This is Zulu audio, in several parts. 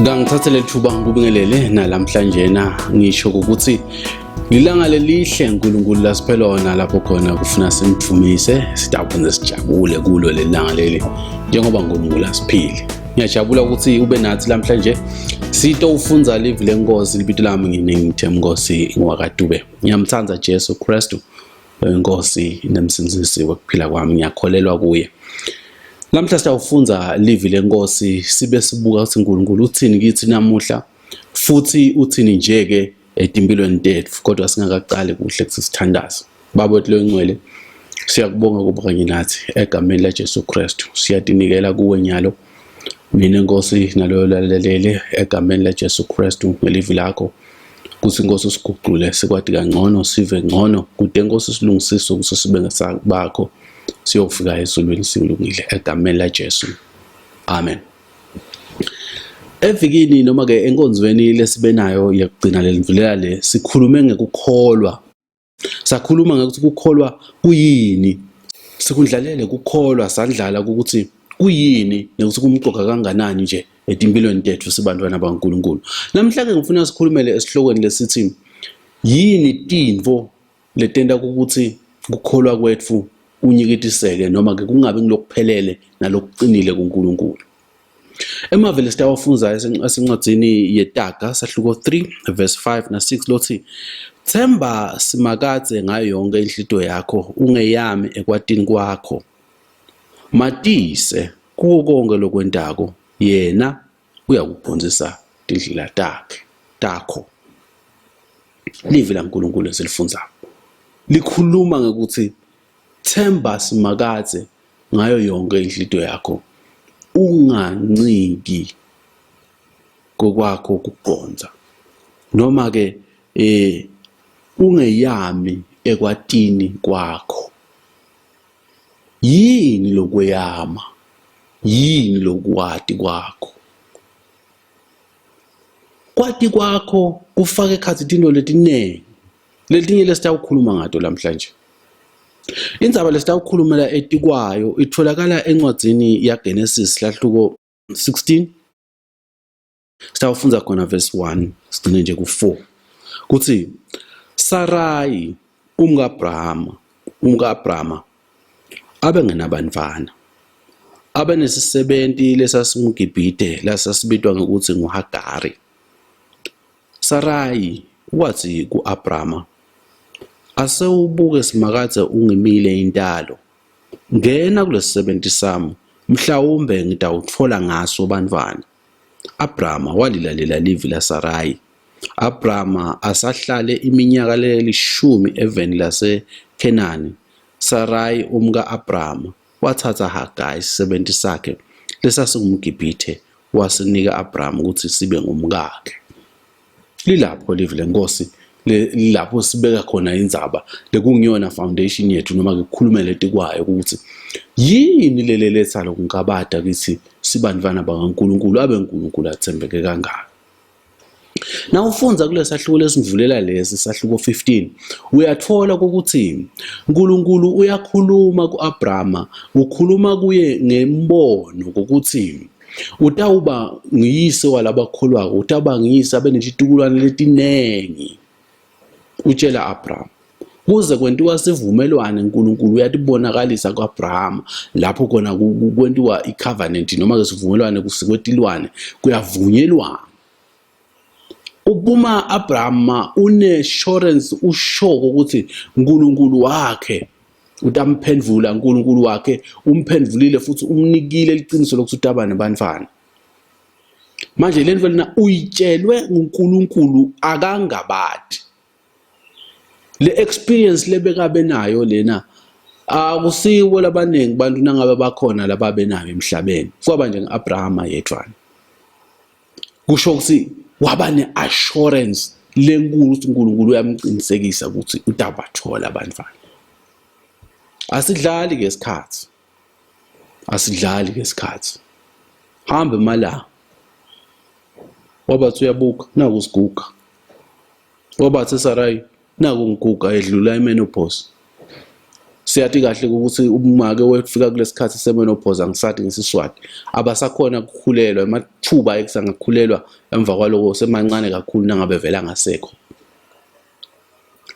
Ngangithathe lethuba ngikubingelele nalamhlanje ngisho ukuthi ilanga lelihle uNkulunkulu lasiphela lona lapho khona kufuna simthumise sidabule sijabule kulo lelanga leli njengoba uNkulunkulu asiphile. Ngiyajabula ukuthi ube nathi namhlanje sito ufunza live lenkosi libito lami nginengithemkosi ngwakadube. Ngiyamthanda Jesu Kristu inkosi nemsinzisi wokuphila kwami, ngiyakholelwa kuye. Namhla sitawufunza live lenkosi sibe sibuka ukuthi uNkulunkulu uthini kithi namuhla futhi uthini njeke etimpilweni tethu, kodwa singakaqali kuhle kusithandaza. Baba wethu lengcwele, siyakubonga kuba kanye nathi egameni laJesu Kristu. Siyatinikela kuwe nyalo mina inkosi nalo lalelele egameni laJesu Kristu ngelivi lakho kuthi inkosi usiguqule sikwathi kangcono sive ngcono kude inkosi silungisise ukuthi sibe ngesakho siyofika ezulwini silungile egameni laJesu. Amen. Evikini noma ke enkonzweni lesibenayo yakugcina lelivulela le sikhulume ngekukholwa. Sakhuluma ngokuthi ukukholwa kuyini. Sikudlalele ukukholwa sadlala ukuthi kuyini nokuthi kumqoka kanganani nje etimpilweni tethu sibantwana baNkulunkulu. Namhla ke ngifuna sikhulumele esihlokweni lesithi yini tinvo letenda ukuthi ukukholwa kwethu unyikitiseke noma ke kungabe ngilokuphelele nalokuqinile kuNkulunkulu. Emavele sitawafunza esincwadzini yeTaga sahluko 3 verse 5 na 6 lothi themba simakadze ngayo yonke inhlito yakho ungeyami ekwatini kwakho, matise kuwo konke lokwentako yena uyakuphonzisa indlela takho. Livi laNkulunkulu esilifunzayo likhuluma ngokuthi themba simakadze ngayo yonke inhlito yakho unganciki kokwakho kuqonza noma ke ungeyami ekwatini kwakho. Yini lokweyama? Yini lokwati kwakho? Kwati kwakho kufaka ekhathi into letinengi letinye lesitawukhuluma ngato namhlanje. Indzaba lesitawukhulumela etikwayo itholakala encwadzini yaGenesis lahluko 16. Sitawufunza khona verse 1 sigcine nje ku4. Kuthi Sarai umka-Abrama abengenabantwana, abenesisebenti lesasimgibhide lasasibitwa ngokuthi nguHagari. Sarai wathi ku-Abrama, asewubuke simakadze ungimile intalo, ngena kulesisebenti sami mhlawumbe ngitawutfola ngaso bantwana. Abrama walilalela livi laSarai. Abrama asahlale iminyaka lelishumi eveni laseKhenani. Sarai umka-Abrama wathatha Hagari isisebenti sakhe lesasingumgibhithe wasinika Abrama ukuthi sibe ngumkakhe. Lilapho livi lenkosi lapho sibeka khona indzaba lekungiyona foundation yethu noma kukhulumela etikwayo ukuthi yini lele letha lokungabada kithi sibantwana bakaNkulunkulu abeNkulunkulu athembeke kangaka. Na ufunza kule sahluko lesivulela lesi sahluko 15 uyathola ukuthi uNkulunkulu uyakhuluma kuAbrama, ukhuluma kuye ngembono ukuthi utawuba nguyise walabakholwako, utawuba nguyise abenetitukulwane letinengi. Utshela Abraham kuze kwentiwa sivumelwane uNkulunkulu uyatibonakalisa kuAbraham lapho khona kwentiwa icovenant noma ke sivumelwane kusikwetilwane kuyavunyelwana. Ubuma Abraham une-assurance ushoko ukuthi uNkulunkulu wakhe utamphendvula, uNkulunkulu wakhe umphendvulile futhi umnikile iqiniso lokuthi utaba nebantwana. Manje lento lena uyitshelwe uNkulunkulu akangabadi. Le experience lebekabe nayo lena akusiwo labanengi bantu nangabe bakhona lababe nayo emhlabeni kwaba njengeAbrahama yedwana. Kusho ukuthi waba ne-assurance lenkulu ukuthi uNkulunkulu uyamqinisekisa ukuthi utabathola abantwana. Asidlali ngesikhathi. Hambe mala. Wabathi uyabuka naku usiguga. Wabathi Sarai naku ngiguga edlula imenopause. Siyathi kahle ukuthi umake wefika kulesikhathi semenopause angisathi ngesiswati abasakhona ukukhulelwa ithuba ekusangakhulelwa emva kwaloko semancane kakhulu nangabe vela ngasekho.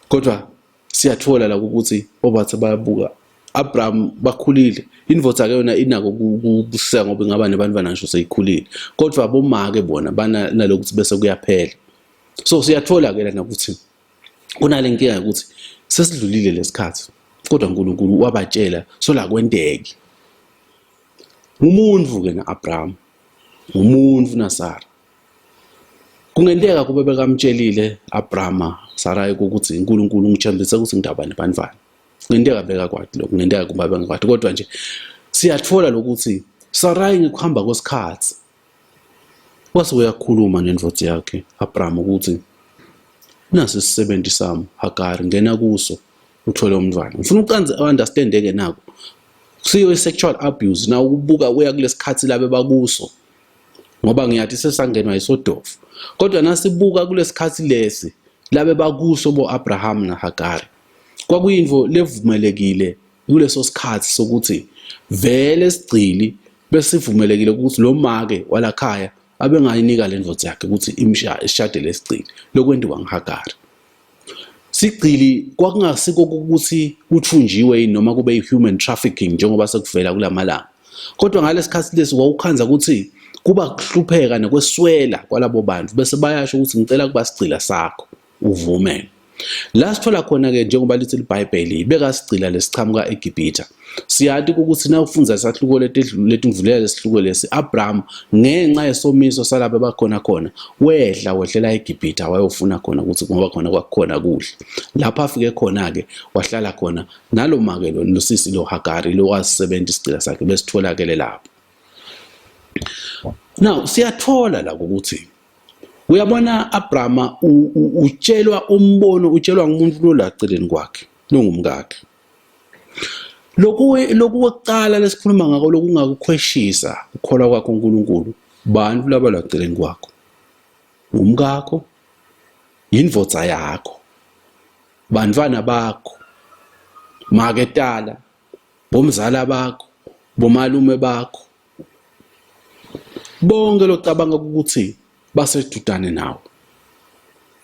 Kodwa siyathola la ukuthi obathe bayabuka Abraham bakhulile, indvodza ke yona inako kubuseka ngoba ingaba nebantwana ngisho seyikhulile, kodwa abomake bona bana nalokuthi bese kuyaphela. So siyathola ke lana ukuthi kunale nkinga ukuthi sesidlulile lesikhathi, kodwa uNkulunkulu wabatshela so la kwenteke. Umuntu ke naAbraham, umuntu naSara. Kungenteka kube bekamtshelile Abraham Sarai ukuthi uNkulunkulu ngithembise ukuthi ngidaba nebantwana. Kungenteka beka kwathi lokho, kungenteka kuba bengakwathi, kodwa nje siyathola lokuthi Sarai ngikuhamba kwesikhathi wase uyakhuluma nendvodza yakhe Abraham ukuthi nasi isisebenzi sami Hagar ngena kuso uthole umntwana. Ngifuna uqanze understand-eke nako. Siyo sexual abuse na ukubuka kuya kulesikhathi labe bakuso. Ngoba ngiyathi sesangenwa yisodofu. Kodwa nasibuka kulesikhathi lesi labe bakuso bo Abraham na Hagar. Kwakuyinto levumelekile kuleso sikhathi sokuthi vele sigcili besivumelekile ukuthi lo make walakhaya abengayinika le ndvodza yakhe ukuthi ishade lesigcili lokwenziwa nguHagar. Sigcili kwakungasiko ukuthi uthunjiwe noma kube human trafficking njengoba sekuvela kulamalanga. Kodwa ngalesikhathi lesi kwakukhanza ukuthi kuba kuhlupheka nekweswela kwalabo bantu bese bayasho ukuthi ngicela kuba sigcila sakho uvume. La sithola khona ke njengoba lithi iBhayibheli ibeka sigcila lesichamuka eGibhithe. Siyathi ukuthi na ufunza isahluko letindvulela lesihluko lesi Abraham ngenxa yesomiso salabe bakhona khona wehlela eGibhithe wayofuna khona ukuthi ngoba khona kwakukhona kuhle. Lapha afike khona ke wahlala khona nalomake lo nosisi lo Hagar lo wasisebenza isicila sakhe besitholakele lapho. Now siyathola la ukuthi uyabona Abraham utshelwa umbono utshelwa ngumuntu lo laceleni kwakhe longumkakhe. Lokhu oqala lesikhuluma ngako lokungakukhweshisa ukholwa kwakho uNkulunkulu bantu laba laceleni kwakho. Umkakho, indvodza yakho, bantwana bakho, maketala, bomzala bakho, bomalume bakho. Bonke locabanga ukuthi basedudane nawe.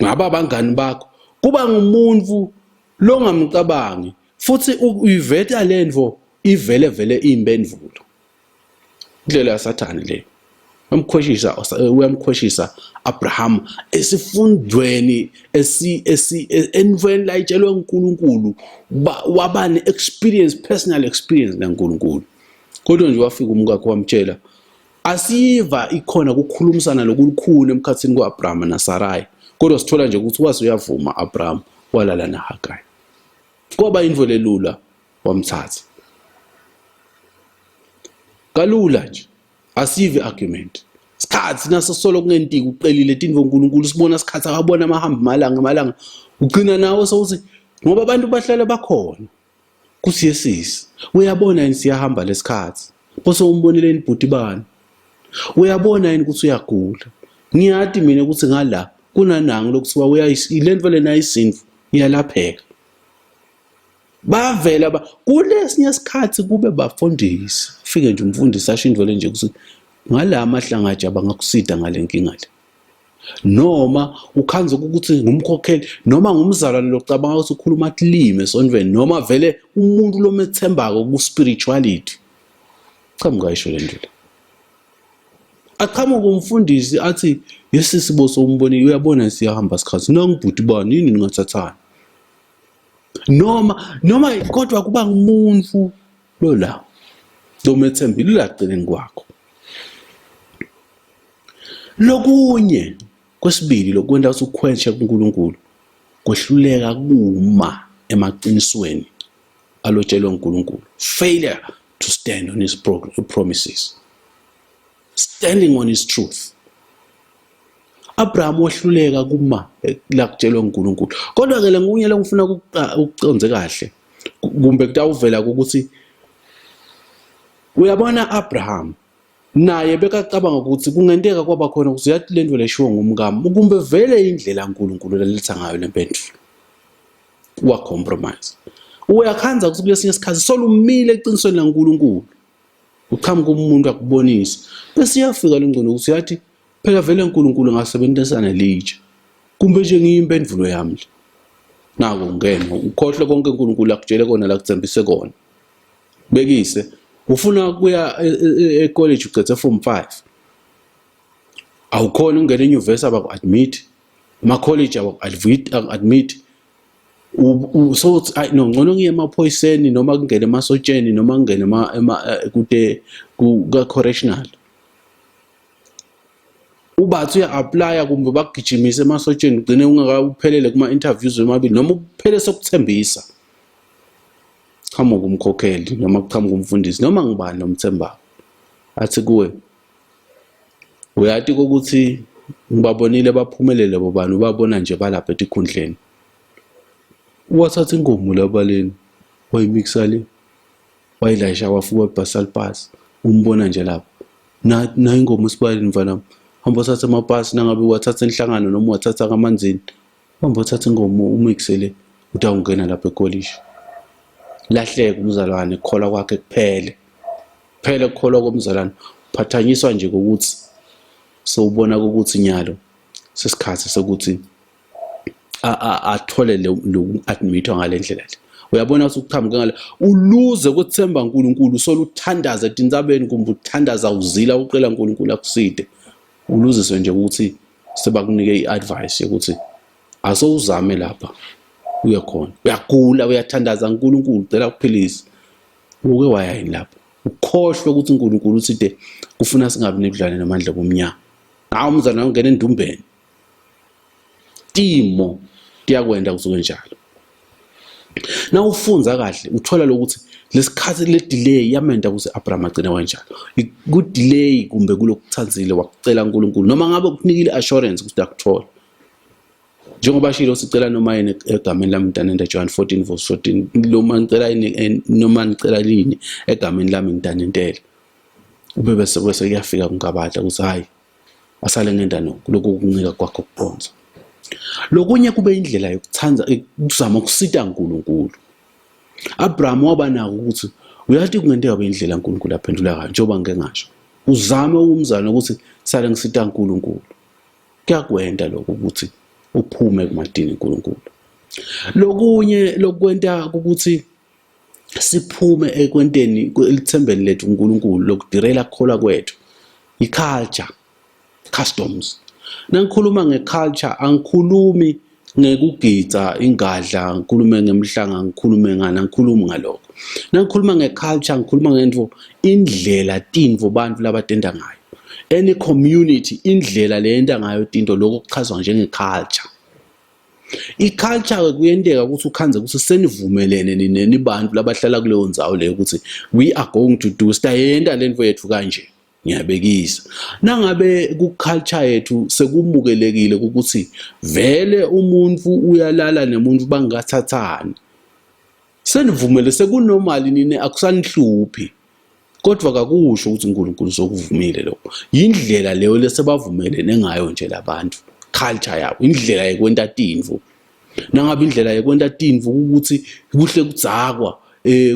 Ngaba abangani bakho kuba ngumuntu longamcabangi futhi uyiveta lendvo ivele impendulo. Indlela yaSathane le. Uyamkhweshisa Abraham esifundweni enveni la itshelwe uNkulunkulu waba ne-experience, personal experience naNkulunkulu. Kodwa nje wafika umkakhe wamtshela asiva ikhona ukukhulumisana lokulukhulu emkhathini kwaAbraham naSarai. Kodwa sithola nje ukuthi wase uyavuma Abraham walala naHagar. Kwaba indvo lelula wamthatha. Kalula nje asive argument. Sikhathi naso solo kungentiki uqelile tindvo uNkulunkulu sibona sikhathi akabona amahamba malanga ugcina nawe sowuthi ngoba abantu bahlala bakhona. Kusiyesisi uyabona yini siyahamba lesikhathi. Bose umbonile inibhuti bani. Uyabona yini ukuthi uyagula. Ngiyathi mina ukuthi ngala kunanangi lokuthiwa uyayilento lena isinfu iyalapheka. Bavela kulesinye isikhathi kube bafundisi. Fike nje umfundisi asho indvo le nje ukuthi ngala amahlangaje abangakusida ngalenkinga le. Noma ukhanze ukuthi ngumkhokheli noma ngumzalwane locabanga ukuthi ukhuluma atilime sonveni noma vele umuntu lomethembako ku spirituality. Cha mngayisho le ndlela. Aqhamuka umfundisi athi yesisibo somboni uyabona siyahamba isikhathi nangibhuti bani yini ningathathana. Noma kodwa kuba ngumuntu lo la lomethembile laceleni kwakho. Lokunye kwesibili lokwenda usukhwenshe kuNkulunkulu kwehluleka kuma emaqinisweni alotshelwe uNkulunkulu. Failure to stand on his promises. Standing on his truth. Abraham wahluleka kuma la kutshelwe uNkulunkulu. Kodwa ke lengunye lengifuna ukuconze kahle kumbe kutawuvela ukuthi uyabona Abraham naye bekacabanga ukuthi kungenteka kwaba khona ukuthi yathi lento leshiwo ngumkami kumbe vele indlela uNkulunkulu leletha ngayo lempendulo. Wa compromise. Uyakhanza ukuthi kulesinye isikhathi solumile eqinisweni laNkulunkulu. uqhamuka umuntu akubonise bese iyafika lengqondo ukuthi yathi phela vele uNkulunkulu ngasebenzisana litshe kumbe nje ngiyimpendulo yami nako ngena ukhohle konke uNkulunkulu akutshele kona la kuthembise kona bekise ufuna kuya e-college uqede form 5 awukhona ungena enyuvesi abaku-admit ama-college abaku-admit so no ngcono ngiye emaphoyiseni noma kungene emasotsheni noma kungene kude ka-correctional ubathi uya-aplya kumbe bakugijimise emasotsheni ugcine ungakaphelele kuma-interviews emabili noma uphele sokuthembisa qhamuka umkhokheli noma kuqhamuka umfundisi noma ngibani nomthembayo athi kuwe uyathi kokuthi ngibabonile baphumelele bobani ubabona nje balapha etikhundleni wathatha ingomo labaleni wayimixa le wayilayisha wafuka ebhasal pass umbona nje lapho na ingomo sibaleni mfana hamba uthatha amapasi nangabe wathatha enhlangano noma wathatha kamanzini hamba uthatha ingomo umixele utawungena lapha ecollege lahleka umzalwane ukukholwa kwakhe kuphele ukukholwa komzalwane phathanyiswa nje ukuthi sowubona ukuthi nyalo sesikhathi sokuthi athole lo-admithwa ngale ndlela le uyabona ukuthi ukuqhamuka ngale uluze ukuthemba uNkulunkulu soluthandaza etinzabeni kumbe uthandaza uzila uqela uNkulunkulu akuside uluziswe nje ukuthi sebakunike i-advice yokuthi asowuzame lapha uye khona uyagula uyathandaza uNkulunkulu cela ukuphilisa uke wayini lapha ukhohlwe ukuthi uNkulunkulu uthi kufuna singabi nebudlane namandla bomnyama hawu umzana ungena endumbeni timo tiyakwenda kusuke njalo na ufunza kahle uthola lokuthi lesikhathi le delay yamenda ukuthi Abraham agcina kanjalo ku delay kumbe kulokuthanzile wakucela uNkulunkulu noma ngabe ukunikile assurance ukuthi akuthola njengoba shilo sicela noma yini egameni lami mntanenda John 14:14 noma ngicela lini egameni lami mntanentela ube bese kuyafika kungabadla ukuthi hayi asale ngenda nokho lokho kuncika kwakho kubhonza lokunye kube indlela yokuthanza ukuzama ukusita uNkulunkulu Abraham waba nako ukuthi uyathi kungenteka indlela uNkulunkulu aphendula kayo njengoba ngeke ngasho uzame umzana ukuthi sale ngisita uNkulunkulu kuyakwenda lokho ukuthi uphume kumadini uNkulunkulu lokunye lokwenta ukuthi siphume ekwenteni elithembeni lethu uNkulunkulu lokudirela kukholwa kwethu iculture customs nangikhuluma ngeculture angikhulumi ngekugitsa ingadla ngikhulume ngemhlanga ngikhulume ngana ngikhuluma ngalokho nangikhuluma ngeculture ngikhuluma ngento indlela tinvo bantu labadenda ngayo any community indlela leyenda ngayo tinto lokho kuchazwa njengeculture iculture kuyenteka ukuthi ukhanze ukuthi senivumelene nini bantu labahlala kuleyo ndzawo leyo ukuthi we are going to do stayenda lento yethu kanje ngiyabekisa nangabe ku-culture yethu sekumukelekile ukuthi vele umuntu uyalala nemuntu bangathathani senivumele sekunormal nini akusanihluphi kodwa kakusho ukuthi uNkulunkulu sokuvumile lokho indlela leyo lesebavumelene ngayo nje labantu culture yabo indlela yekwenta tinvo nangabe indlela yekwenta tinvo ukuthi kuhle kudzakwa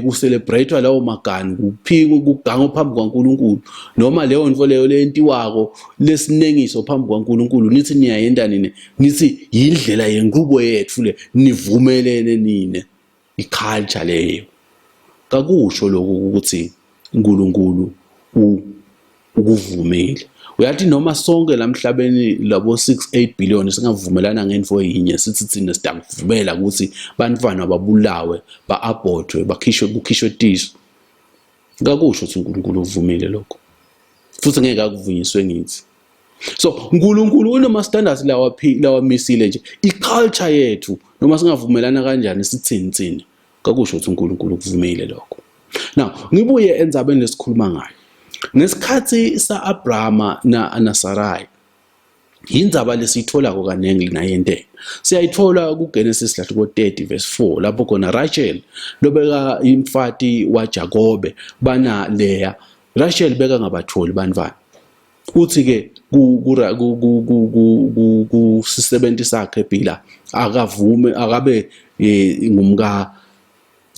kucelebratewa lawo magani kuphikwa kugangwa phambi kwaNkulunkulu noma leyo nto leyo lentiwako lesinengiso phambi kwaNkulunkulu nithi niyayenda nini nithi indlela yenqubo yethu le nivumelene nini iculture leyo kakusho lokho ukuthi uNkulunkulu ukuvumile uyathi noma sonke lamhlabeni labo 6-8 billion singavumelana ngento yinye sithi thina sidakuvumela ukuthi bantwana babulawe ba-abortwe kukhishwe tiso kakusho ukuthi uNkulunkulu uvumile lokho futhi ngeke akuvunyiswe ngithi so uNkulunkulu unoma standards lawa misile nje iculture yethu noma singavumelana kanjani sithini kakusho ukuthi uNkulunkulu ukuvumile lokho now ngibuye endzabeni lesikhuluma ngayo ngesikhathi sa-Abrahama na Sarai indzaba lesiyithola kanengi linayenteka siyayithola kuGenesis 30:4 lapho khona Rachel lobeka imfati waJakobe bana Leah Rachel beka ngabatholi banvana uthi ke ku sisebenti sakhe Bila akavume akabe ngumka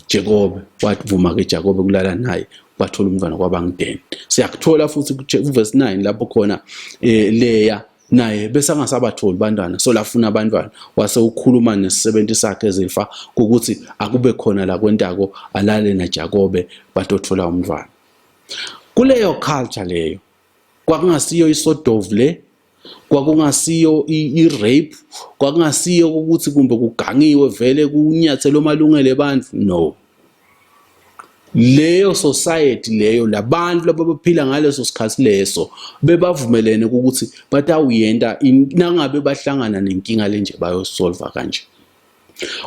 Jacobe wavuma ke Jacobe kulala naye wathola umntwana kwabangideni. Siyakuthola futhi kuverse 9 lapho khona Leya naye bese angasabatholi bantwana so lafuna abantwana wase ukhuluma nesi70 sakhe ezifa ukuthi akube khona la kwentako alale na Jacobe batothola umntwana. Kuleyo culture leyo kwakungasiyo isodov le, kwakungasiyo irape, kwakungasiyo ukuthi kumbe kugangiwe vele kunyathelwe amalungelo abantu. No, leyo society leyo labantu labaphila ngaleso sikhathi leso bebavumelene ukuthi batawuyenta nangabe bahlangana nenkinga lenje bayosolva kanje.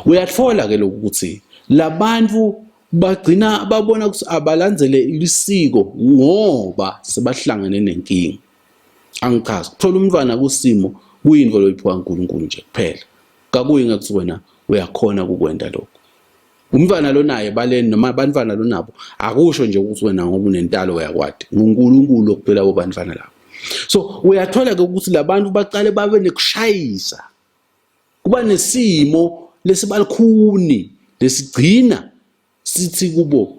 Uyatfola ke lokuthi labantu bagcina babona ukuthi abalandzele isiko ngoba sebahlangene nenkinga. Angikhazi kuthola umntwana kusimo kuyinto loyiphiwa uNkulunkulu nje kuphela. Kakuyi ngakuthi wena uyakhona ukukwenda lokho. Umntwana lo naye baleni noma abantwana lo nabo akusho nje ukuthi wena ngoba unentalo uyakwadi. uNkulunkulu okuphela bobantwana labo. So uyathola ke ukuthi labantu baqale babe nekushayisa. Kuba nesimo lesibalikhuni lesigcina sithi kubo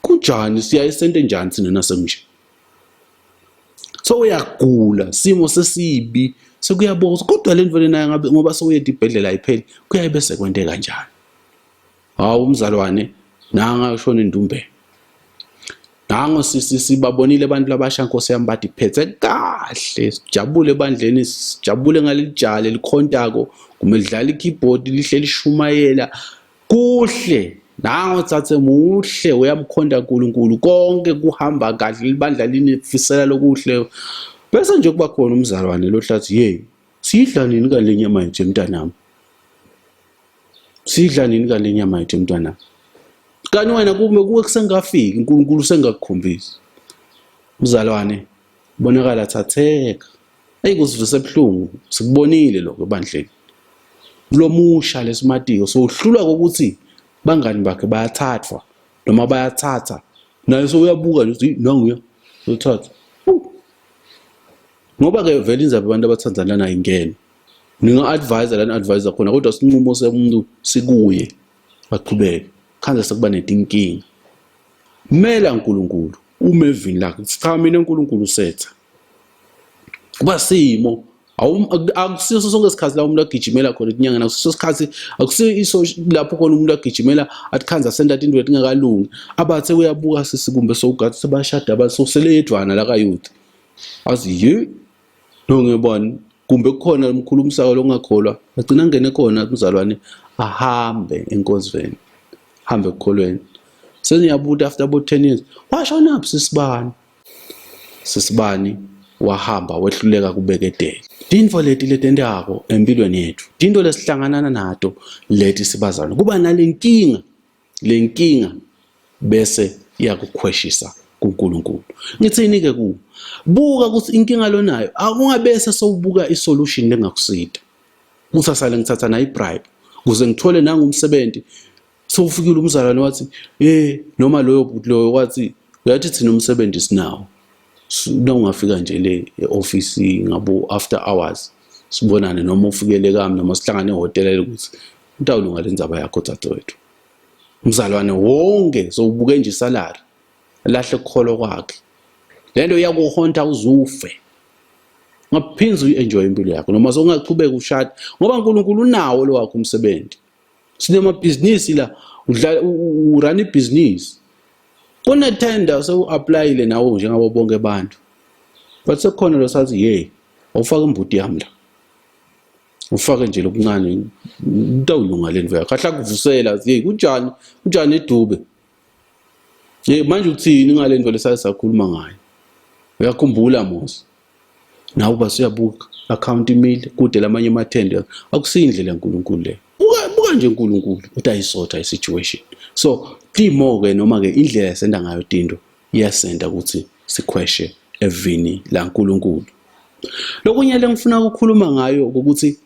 kunjani siyayisente njani sina nasemnje. So uyagula simo sesibi sekuyaboza kodwa lento le naye ngabe ngoba sowuyeda ibhedlela ipheli kuyayibe sekwente kanjani. Hawu umzalwane nanga ushona indumbe. Nango sibabonile abantu labasha Nkosi yami bathi phethe kahle sijabule ebandleni sijabule ngalilijale likhontako kumedlala ikeyboard lihle lishumayela kuhle. Nango thathe muhle uyamkhonda uNkulunkulu konke kuhamba kahle libandla linifisela lokuhle. Bese nje kuba khona umzalwane lo hlathi hey sidla nini kale nyama yethu mntanami. Sidla nini kale nyama yethu mntwana. Kani wena kume kusengafiki uNkulunkulu sengakukhombisa. Mzalwane bonakala thatheka. Ayikuzivise ebhlungu sikubonile lokho ebandleni. Lo musha lesimatiko so uhlulwa ukuthi bangani bakhe bayathathwa noma bayathatha naye so uyabuka nje nanguya uthatha. Ngoba ke vele inzabe abantu abathandzana nayo ingene. Ninga advisor lana advisor khona kodwa sinqumo semuntu sikuye baqhubeke khanze sekuba netinkinga. Mela uNkulunkulu umevini lakhe cha mina uNkulunkulu setha. Kuba simo akusiyo sonke isikhathi la umuntu agijimela khona inyanga nakusiyo isikhathi akusiyo lapho khona umuntu agijimela atikhanza senda into etingakalungi abathe uyabuka sisikumbe sokugathi sebashada abasosele yedwana la kaYouth azi ye no ngebona kumbe kukhona umkhulumsako longakholwa agcina ngene khona umzalwane ahambe enkozweni hambe ekholweni seniyabuta after about 10 years washona phi sisibani wahamba wehluleka kubeketela. Tinto leti letendako empilweni yethu tinto lesihlanganana nato leti sibazana kuba nalenkinga lenkinga bese iyakukhweshisa kuNkulunkulu. Ngithini ke ku buka ukuthi inkinga lo nayo akungabese sowubuka isolution lengakusida usasale ngithatha na ibribe kuze ngithole nangumsebenzi sowufikile umzalwane wathi noma loyo wathi uyathi thina umsebenzi sinawo ungafika nje le office ngabo after hours sibonane noma ufikele kami noma sihlangane ehotel ukuthi utawulunga lenzaba yakho dadewethu. Umzalwane wonke sowubuke nje salary lahle ukukholo kwakhe lento yakuhonta uzufe ngaphinza uenjoy impilo yakho noma songaqhubeka ushada ngoba uNkulunkulu unawo lo wakho umsebenzi. Sinema business la urun ibusiness kuna tender so apply le nawo njengabo bonke abantu but sekukhona lo sathi hey awufaka imbuti yami la ufake nje lokuncane utawulunga le ndvo yakho ahla kuvusela hey kunjani edube hey manje uthini ngale ndvo lesakhuluma ngayo uyakhumbula mos nawo basuyabuka account email kude lamanye amathenda akusindlela uNkulunkulu le buka nje uNkulunkulu utayisotha isituation. So timo ke noma ke indlela esenda ngayo tinto iyasenda ukuthi sikhweshe evini la uNkulunkulu. Lokunye lengifuna ukukhuluma ngayo ukuthi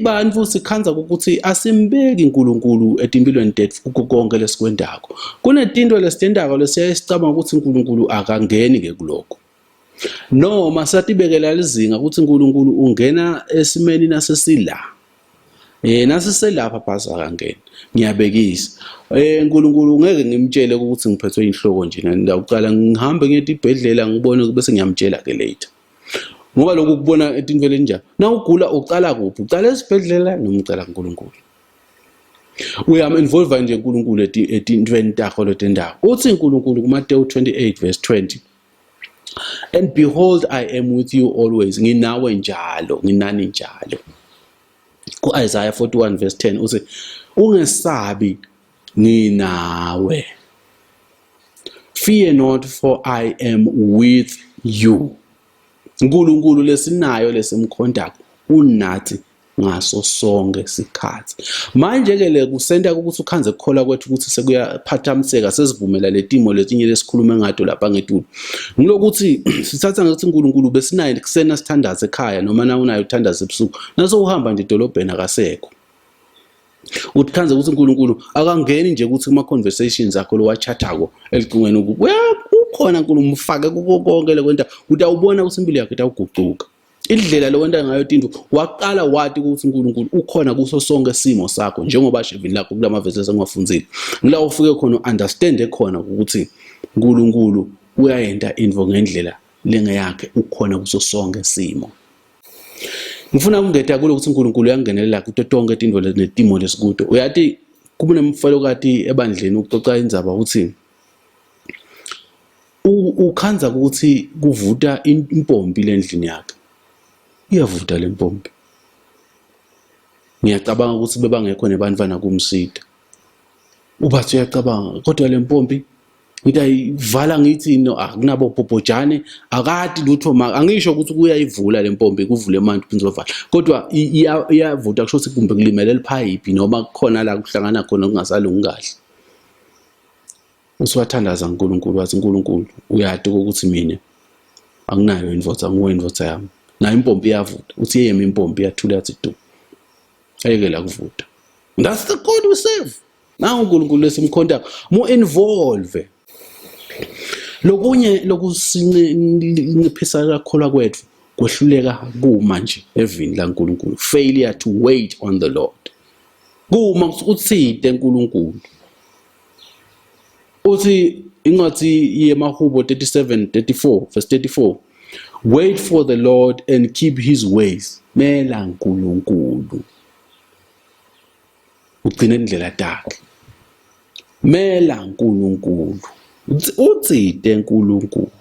bantu sikhanza ukuthi asimbeki uNkulunkulu etimpilweni tethu konke lesikwendako. Kunetinto lesitendako lesiyasicabanga ukuthi uNkulunkulu akangeni ke kuloko. Noma satibekela lizinga ukuthi uNkulunkulu ungena esimeni nasesila. Nasi selapha phasa kangena. Ngiyabekisa. uNkulunkulu ngeke ngimtshele ukuthi ngiphethwe inhloko nje ngiyaqala ngihambe ngiye esibhedlela ngibone bese ngiyamtshela ke later. Ngoba lokhu kubona etinveleni njani. Na ugula uqala kuphi? Uqala esibhedlela noma uqala kuNkulunkulu? Uyam-involve nje uNkulunkulu etintweni takho letendawo. Uthi uNkulunkulu kuMateyu 28 verse 20. And behold, I am with you always. Nginawe njalo, nginani njalo. Ku-Isaiah 41 verse 10 uthi ungesabi nginawe. Fear not, for I am with you. uNkulunkulu lesinayo lesimkhondayo unathi ngaso sonke isikhathi. Manje ke le kusenta ukuthi ukhanze ukukhola kwethu ukuthi sekuyaphathamiseka sesivumela letimo letinye lesikhuluma ngato lapha ngetulo. Ngilokuthi sithatha ngathi uNkulunkulu besinayo kusena sithandaza ekhaya noma na unayo uthandaza ebusuku. Naso uhamba nje edolobheni akasekho. Utkhanze ukuthi uNkulunkulu akangeni nje ukuthi kuma conversations akho lo wachathako elicingweni ukuthi ukhona uNkulunkulu umfake kuko konke lekwenta utawubona ukuthi impilo yakhe itawuguquka. Indlela lokwenta ngayo into waqala wathi ukuthi uNkulunkulu ukhona kuso sonke isimo sakho njengoba shivini lakho kulama verse engiwafundzile. Ngila ufike khona understand ekhona ukuthi uNkulunkulu uyayenta into ngendlela lengeyakhe ukhona kuso sonke isimo. Ngifuna ukungeta kulo ukuthi uNkulunkulu uyangenelela kuto tonke izinto letimo lesikude. Uyathi kunemfelo kati ebandleni uxoxa indzaba ukuthi ukhanza ukuthi kuvuta impompi lendlini yakhe. Iyavuta le mpompi. Ngiyacabanga ukuthi bebangekho nebantwana kumsida. Ubathi uyacabanga kodwa le mpompi ngiyivala ngithi no akunabo bhobhojane akade lutho angisho ukuthi kuyayivula le mpompi kuvule manje kuzovala kodwa iyavuta kusho ukuthi kumbe kulimele liphayiphi noma kukhona la kuhlangana khona kungasalungi kahle. Usiwathandaza uNkulunkulu wathi uNkulunkulu uyati ukuthi mina anginayo indvodza angiyindvodza yami. Na impompi iyavuta uthi yeyemi impompi iyathula yathi du. Ayekela kuvuta. That's the God we serve. Na uNkulunkulu lesimkhonda mo involve. Lokunye lokusinciphisa kakhulu kwethu kwehluleka kuma nje evini laNkulunkulu. Failure to wait on the Lord. Kuma uthide uNkulunkulu. Uthi ingathi yeMahubo 37:34 verse 34. Wait for the Lord and keep his ways. Mela uNkulunkulu. Ugcina indlela takhe. Mela uNkulunkulu. Uthide uNkulunkulu.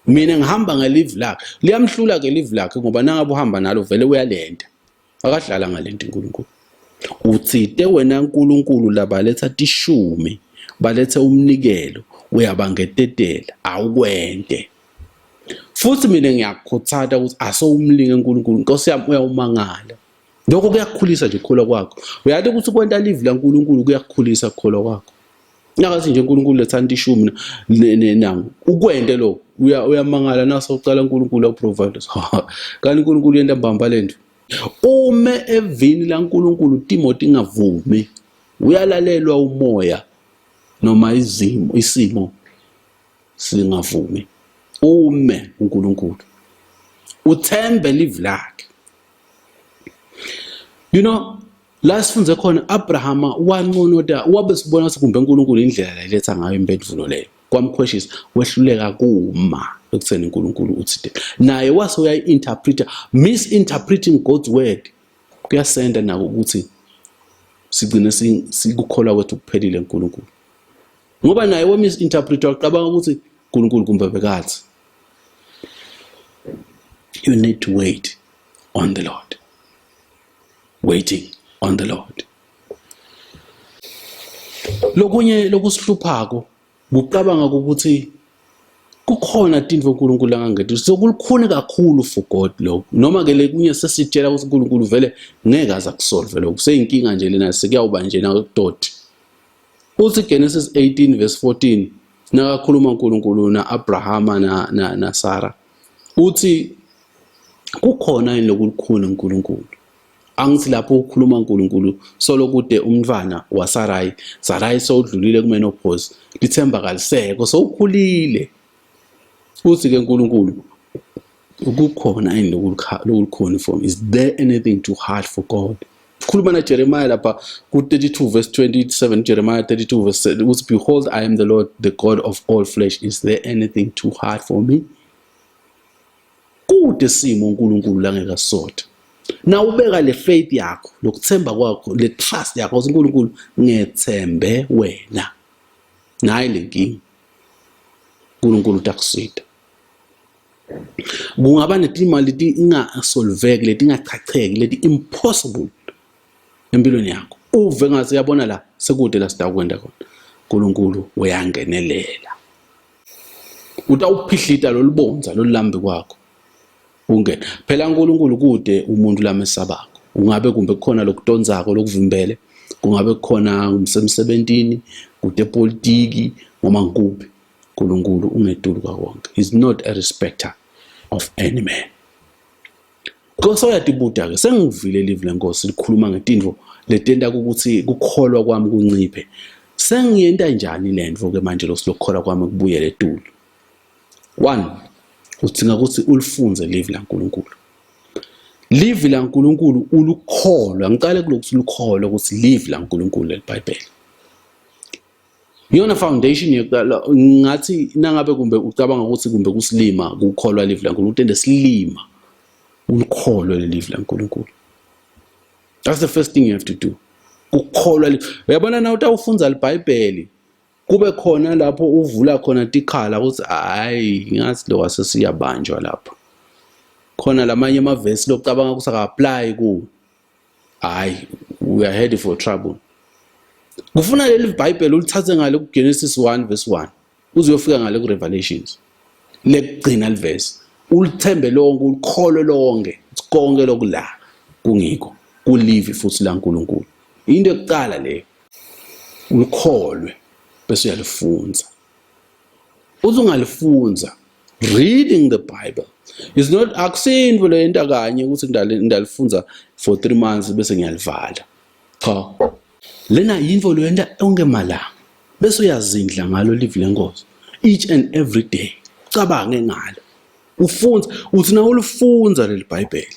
Mina ngihamba ngelive lakhe. Liyamhlula ke live lakhe ngoba nangabe uhamba nalo vele uyalenda. Akadlala ngalento uNkulunkulu. Uthide wena uNkulunkulu labaletha tishumi, balethe umnikelo, uyabangetetela, awukwente. Futhi mina ngiyakukhuthata ukuthi asowumlinge uNkulunkulu. Inkosi yami uyawumangala. Lokho kuyakukhulisa nje ukukholwa kwakho. Uyathi ukuthi kwenta live laNkulunkulu kuyakukhulisa ukukholwa kwakho. Ngakathi nje uNkulunkulu lethanda ishumi nangu. Ukwente lo uyamangala naso ucala uNkulunkulu akuprovide. Kanti uNkulunkulu yenta mbamba lento. Ume evini laNkulunkulu Timothy ingavumi. Uyalalelwa umoya noma isimo singavumi. Ume uNkulunkulu. Uthembe live lakhe. You know, la sifunze khona Abraham wanqonota wabe sibona ukuthi kumbe uNkulunkulu indlela layiletha ngayo impendulo leyo. Kwamkhweshisa wehluleka kuma ekutheni uNkulunkulu uthide. Naye wase uyayi-interpreta misinterpreting God's word. Kuyasenda nako ukuthi sigcine sikukholwa kwethu kuphelile uNkulunkulu. Ngoba naye wemisinterpreta waqabanga ukuthi uNkulunkulu kumbe bekathi. You need to wait on the Lord. Waiting on the Lord. Lokunye lokusihluphako bucabanga ukuthi kukhona izinto uNkulunkulu angangethi sokulukhuni kakhulu for God lokho. Noma ke lekunye sesitshela ukuthi uNkulunkulu vele ngeke aza kusolve lokho. Seyinkinga nje lena sekuyawuba nje na udoti. Uthi Genesis 18 verse 14 nakakhuluma uNkulunkulu naAbrahama na Sarah. Uthi kukhona yini lokulukhuni uNkulunkulu. Angithi lapho ukukhuluma uNkulunkulu solo kude umntwana waSarai. Sarai sowudlulile kumenopause. Lithemba kaliseko sowukhulile. Uthi ke uNkulunkulu ukukhona yini lokukhona for is there anything too hard for God? Khuluma na Jeremiah lapha ku 32 verse 27, Jeremiah 32 verse 7 ukuthi behold I am the Lord the God of all flesh, is there anything too hard for me? Kude simo uNkulunkulu la ngeke asothe. Na ubeka le faith yakho, lokuthemba kwakho, le trust yakho uNkulunkulu, ngethembe wena. Nayi lenkingi. uNkulunkulu utakusida. Kungaba netima leti ingasolveki, leti ingachacheki, leti impossible empilweni yakho. Uve ngathi uyabona la sekude la sitakwenda khona. uNkulunkulu uyangenelela. Utawuphihlita lolibonza lolulambe kwakho. Ungena. Phela uNkulunkulu kude umuntu lamesabako. Ungabe kumbe kukhona lokudonzako lokuvimbele, kungabe kukhona umsemsebentini, kude politiki noma ngikuphi. uNkulunkulu ungedulu kwakonke. He's not a respecter of any man. Koso yatibuta ke sengivile live lenkosi likhuluma ngetinto letenda ukuthi kukholwa kwami kunciphe. Sengiyenta njani lento ke manje lokukholwa kwami kubuye letulu. 1, udinga ukuthi ulifunze live laNkulunkulu. Live laNkulunkulu ulukholwa, ngiqale kulokuthi ulukholwa ukuthi live laNkulunkulu leBhayibheli. Yona foundation yokuqala ngathi nangabe kumbe ucabanga ukuthi kumbe kusilima ukukholwa live laNkulunkulu, utende silima ulukholwa live laNkulunkulu. That's the first thing you have to do. Ukukholwa. Uyabona na utawufunza leBhayibheli kube khona lapho uvula khona tikhala ukuthi hayi ngathi lo wasesiyabanjwa lapha. Khona lamanye amavesi lokucabanga ukuthi aka-apply ku. Hayi, we are headed for trouble. Kufuna leli Bible ulithathe ngale ku Genesis 1 verse 1 uze uyofika ngale ku Revelations lekugcina livesi ulithembe lonke ulikholwe lonke konke lokula kungikho kulive futhi la uNkulunkulu. Into yokuqala le ulikholwe bese uyalifunza. Uzungalifunza reading the Bible is not akusinto le into kanye ukuthi ngidalifunza for 3 months bese ngiyalivala. Cha. Lena yinto loyenda ongemalanga bese uyazindla ngalo live lenkosi each and every day. Cabange ngalo. Ufunza uthi na ulifunza leli Bible.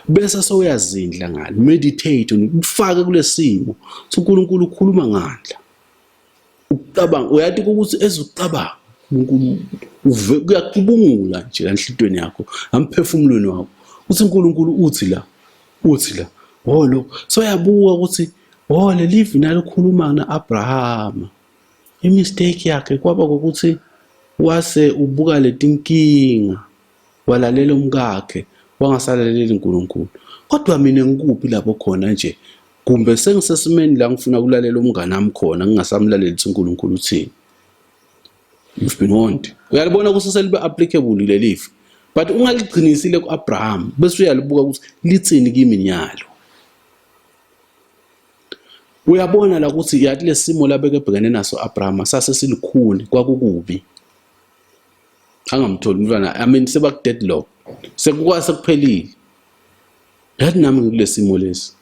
Bese sewuyazindla ngalo. Meditate ufake kulesimo. uNkulunkulu ukhuluma ngandla. Ucabanga uyathi ukuthi ezucabanga uNkulunkulu kuyacubungula nje enhlitweni yakho, amphefumulweni wakho. Uthi uNkulunkulu uthi la. Lo soyabuka ukuthi le live nalo khuluma na Abraham. Imistake yakhe kwaba ukuthi wase ubuka letinkinga walalela umkakhe wangasalaleli uNkulunkulu. Kodwa mina ngikuphi lapho khona nje kumbe sengisesimeni la ngifuna kulalela umngane nami khona ngingasamlaleli uNkulunkulu uthini. You've been warned. Uyalibona ukuthi selibe applicable le live. But ungaligcinisile kuAbraham bese uyalibuka ukuthi litsini kimi nyalo. Uyabona la ukuthi yathi lesimo labeke ebhekene naso Abraham sase silikhuni kwakukubi. Angamtholi umntwana sebaku deadlock. Sekukwase kuphelile. Yathi nami ngilesimo lesi.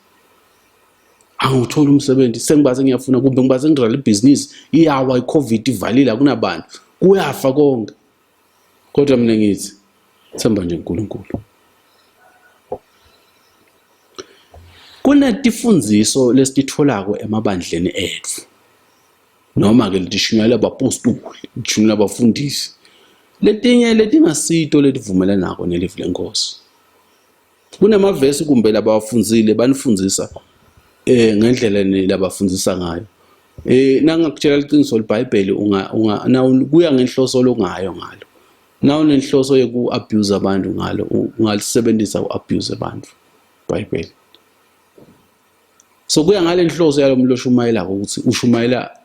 Anguthola umsebenzi sengibaze ngiyafuna kumbe ngibaze ngiqala ibusiness iyawa iCovid ivalile akunabantu. Kuyafa konke. Kodwa mina ngithi themba nje uNkulunkulu. Kunetifundiso lesititholako emabandleni ethu. Noma ke litishunywa labapostoli, litishunywa labafundisi. Letinye letingasito letivumelana nako nelive lenkosi. Kunamavesi kumbe labafundzile banifundzisa ngendlela labafundzisa ngayo. Nangakutshela iqiniso leBhayibheli kuya ngenhloso longayo ngalo. Nawu nenhloso yoku abuse abantu ngalo, ungalisebenzisa uabuse abantu Bible. So kuya ngale inhloso yalo muntu oshumayela ukuthi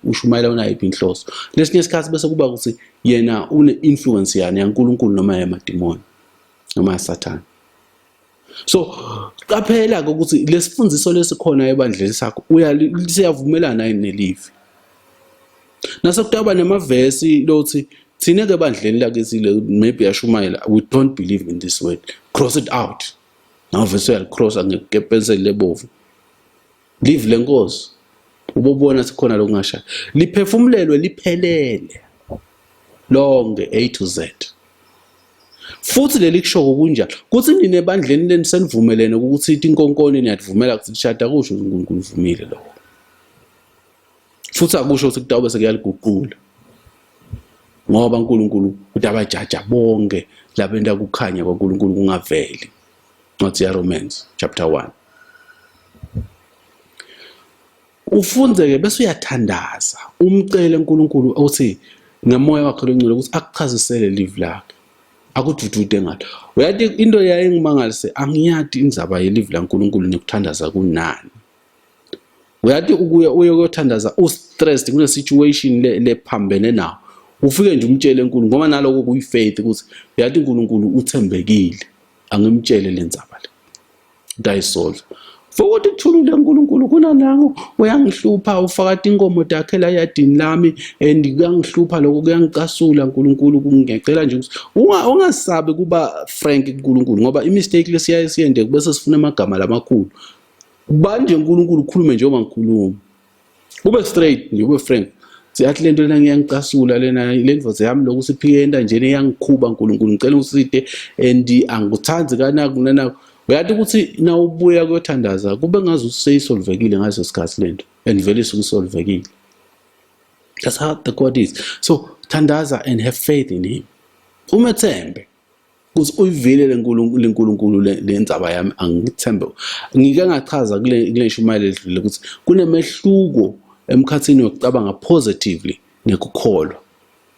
ushumayela unayiphi inhloso. Lesinye isikhathi bese kuba ukuthi yena une influence yani yaNkulunkulu noma yamadimoni noma yaSathane. So qaphela ukuthi lesifundiso lesikhona ebandleni sakho siyavumelana nelive. Nasokutaba nemavesi lothi thina ke bandleni lakithi maybe yashumayela we don't believe in this word. Cross it out. Now verse cross angekepenseli lebovu. Live lenkosi ubobona sikhona lokungasha liphefumulelwe liphelele lonke A to Z. futhi leli kushoko kunjalo kuthi nina ebandleni leni senivumelene ukuthi inkonkoni niyadivumela ukuthi lishada kusho uNkulunkulu uvumile lokho futhi akusho ukuthi kutawube sekuyaliguqula ngoba uNkulunkulu utabajaja bonke lapho kukhanya kwaNkulunkulu kungaveli ncwadi ya Romans chapter 1 ufunze-ke bese uyathandaza umcele uNkulunkulu uthi ngomoya wakhe longcwele ukuthi akuchazisele live lakhe akududude ngalo uyathi into yayengimangalise angiyadi indzaba yelive laNkulunkulu nekuthandaza kunani uyathi uyokuthandaza u-stressed kune situation lephambene nawo ufike nje umtshele uNkulunkulu ngoba naloko kuyifaith ukuthi uyathi uNkulunkulu uthembekile angimtshele lenzaba le ndayisolve futhi kuthulule uNkulunkulu kunanango uyangihlupha ufaka inkomo takhe la yadini lami and kuyangihlupha lokho kuyangicasula uNkulunkulu kungicela nje ungasabe kuba frank kuNkulunkulu ngoba imistake lesiyaye siyende bese sifuna amagama lamakhulu banje uNkulunkulu ukhulume nje uma ngikhuluma ube straight nje ube frank siyathi lento lena ngiyangicasula lena lendvoza yami lokho siphiyenda nje eyangikhuba uNkulunkulu ngicela usite and angikuthandi kanaka uyathi ukuthi na ubuya kuyothandaza kube ngazi useyisolvekile ngaso sikhathi lento and vele isukusolvekile. That's how the God is. So thandaza and have faith in him. Umethembe ukuthi uyivile leNkulunkulu lenzaba yami angithembe. Ngike ngachaza kule shumayelo ledlule ukuthi kunemehluko emkhathini wokucabanga positively nekukholwa.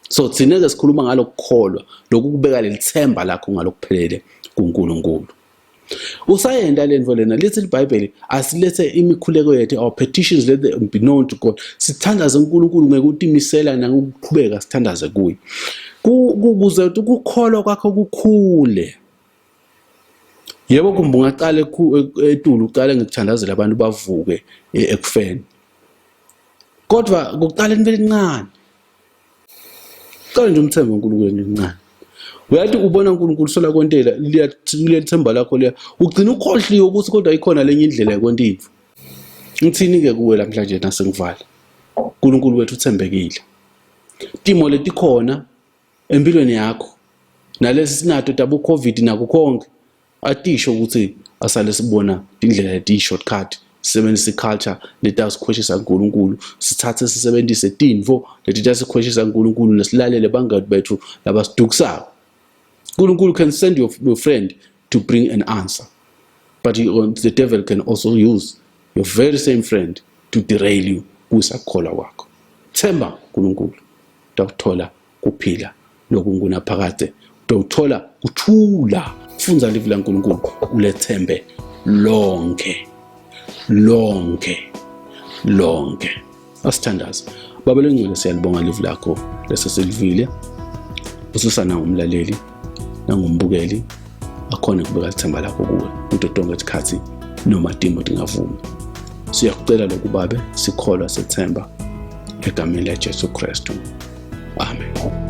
So thina sikhuluma ngalokukholwa lokubeka lelithemba lakho ngalokuphelele kuNkulunkulu. Usayenda lento lena lithi iBhayibheli asilethe imikhuleko yethu our petitions let them be known to God. Sithandaze uNkulunkulu ngekuthi imisela nangokuqhubeka sithandaze kuye. Kubuze ukuthi ukukholwa kwakho kukhule. Yebo kumbe ungaqala etulu uqale ngikuthandazela abantu bavuke ekufeni. Kodwa ukuqala into elincane. Qala nje umthembe uNkulunkulu elincane. Uyathi ubona uNkulunkulu sola kontela liyethemba lakho liya ugcina ukhohliwe ukuthi kodwa ikhona lenye indlela yokontivo. Ngithini ke kuwe namhlanje nasengivala. uNkulunkulu wethu uthembekile. Timo letikhona empilweni yakho nalesi sinato tabu COVID nako konke atisho ukuthi asale sibona indlela leti shortcut sisebenzisa iculture letasikhweshisa uNkulunkulu sithathe sisebenzise tinvo leti tasikhweshisa uNkulunkulu nesilalele bangadi bethu labasidukisako. uNkulunkulu can send your friend to bring an answer, but the devil can also use your very same friend to derail you kusakholwa kwakho. Themba uNkulunkulu utawuthola kuphila lokungunaphakade utawuthola kuthula. Funza live laNkulunkulu ulethembe lonke. Asithandaze Baba lengcwele siyalibonga live lakho lesesilivile ususana umlaleli nangumbukeli akhona ukubeka ithemba lakho kuwe uTotonga isikhathi noma timo dingavuma. Siyakucela lokhu Babe sikholwa sethemba egameni laJesu Kristu. Amen.